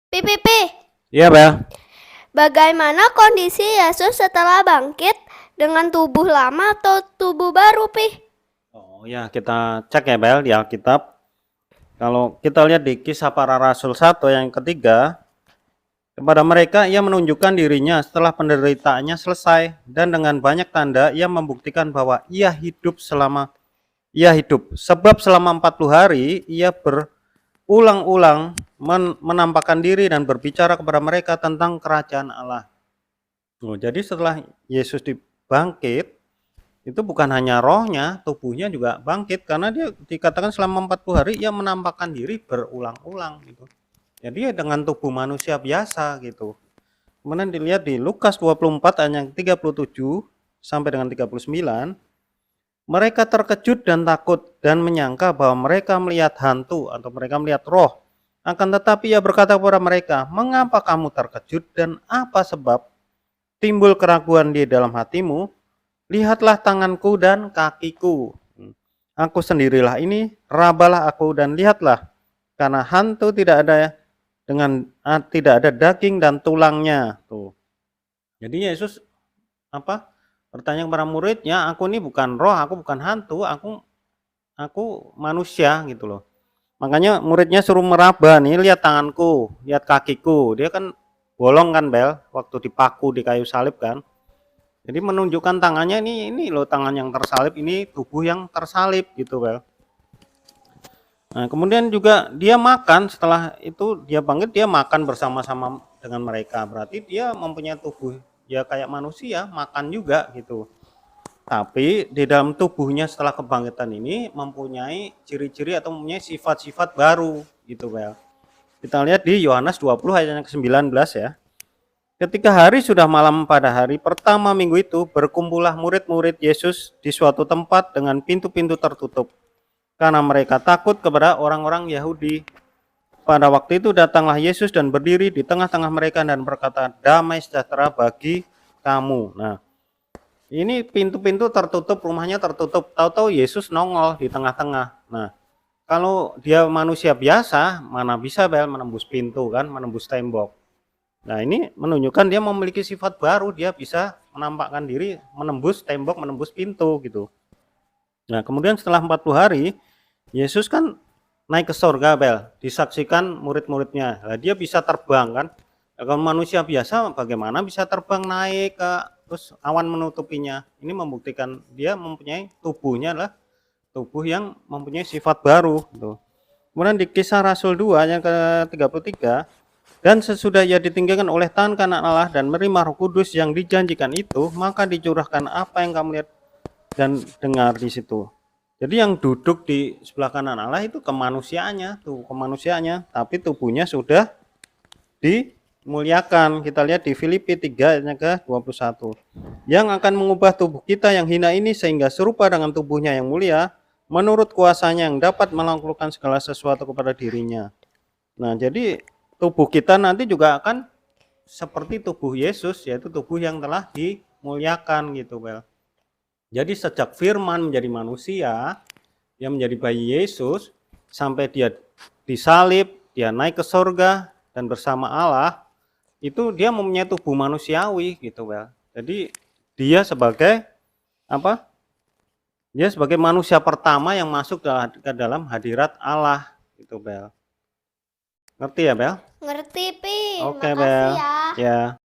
Pipipi, Iya, Bel. bagaimana kondisi Yesus setelah bangkit dengan tubuh lama atau tubuh baru, Pi? Oh ya, kita cek ya, Bel, di Alkitab. Kalau kita lihat di Kisah Para Rasul 1 yang ketiga, kepada mereka ia menunjukkan dirinya setelah penderitaannya selesai, dan dengan banyak tanda ia membuktikan bahwa ia hidup. Sebab selama 40 hari ia berulang-ulang menampakkan diri dan berbicara kepada mereka tentang kerajaan Allah. Jadi setelah Yesus dibangkit, itu bukan hanya rohnya, tubuhnya juga bangkit, karena dia dikatakan selama 40 hari ia menampakkan diri berulang-ulang gitu. Jadi ya dengan tubuh manusia biasa gitu. Kemudian dilihat di Lukas 24 ayat yang 37 sampai dengan 39, mereka terkejut dan takut dan menyangka bahwa mereka melihat hantu atau mereka melihat roh. Akan tetapi ia berkata kepada mereka, "Mengapa kamu terkejut dan apa sebab timbul keraguan di dalam hatimu? Lihatlah tanganku dan kakiku. Aku sendirilah ini, rabalah aku dan lihatlah. Karena hantu tidak ada daging dan tulangnya." Tuh. Jadi Yesus bertanya kepada muridnya, "Aku ini bukan roh, aku bukan hantu, aku manusia," gitu loh. Makanya muridnya suruh meraba nih, "Lihat tanganku, lihat kakiku." Dia kan bolong kan, Bel, waktu dipaku di kayu salib kan. Jadi menunjukkan tangannya, ini loh tangan yang tersalib, ini tubuh yang tersalib gitu, Bel. Nah, kemudian juga dia makan, setelah itu dia bangkit, dia makan bersama-sama dengan mereka. Berarti dia mempunyai tubuh ya kayak manusia, makan juga gitu. Tapi di dalam tubuhnya setelah kebangkitan ini mempunyai ciri-ciri atau mempunyai sifat-sifat baru gitu, Bel. Kita lihat di Yohanes 20 ayat yang ke-19 ya. Ketika hari sudah malam pada hari pertama minggu itu, berkumpullah murid-murid Yesus di suatu tempat dengan pintu-pintu tertutup, karena mereka takut kepada orang-orang Yahudi. Pada waktu itu datanglah Yesus dan berdiri di tengah-tengah mereka dan berkata, "Damai sejahtera bagi kamu." Nah, ini pintu-pintu tertutup, rumahnya tertutup. Tahu-tahu Yesus nongol di tengah-tengah. Nah, kalau dia manusia biasa, mana bisa menembus pintu kan, menembus tembok. Nah, ini menunjukkan dia memiliki sifat baru, dia bisa menampakkan diri, menembus tembok, menembus pintu gitu. Nah, kemudian setelah 40 hari, Yesus kan naik ke surga, Bel, disaksikan murid-muridnya. Nah, dia bisa terbang kan. Nah, kalau manusia biasa bagaimana bisa terbang naik ke terus awan menutupinya. Ini membuktikan dia mempunyai tubuhnya adalah tubuh yang mempunyai sifat baru gitu. Kemudian di Kisah Rasul 2 yang ke-33, dan sesudah ia ditinggalkan oleh tangan kanan Allah dan menerima Roh Kudus yang dijanjikan itu, maka dicurahkan apa yang kamu lihat dan dengar di situ. Jadi yang duduk di sebelah kanan Allah itu kemanusiaannya, tapi tubuhnya sudah dimuliakan. Kita lihat di Filipi 3 ayat ke-21. Yang akan mengubah tubuh kita yang hina ini sehingga serupa dengan tubuhnya yang mulia, menurut kuasanya yang dapat menaklukkan segala sesuatu kepada dirinya. Nah, jadi tubuh kita nanti juga akan seperti tubuh Yesus, yaitu tubuh yang telah dimuliakan gitu, Bel. Jadi sejak firman menjadi manusia, dia menjadi bayi Yesus, sampai dia disalib, dia naik ke surga dan bersama Allah, itu dia mempunyai tubuh manusiawi gitu, Bel. Jadi dia sebagai Dia sebagai manusia pertama yang masuk ke dalam hadirat Allah gitu, Bel. Ngerti ya, Bel? Ngerti, Pi. Oke, Makasih Bel. ya. Ya.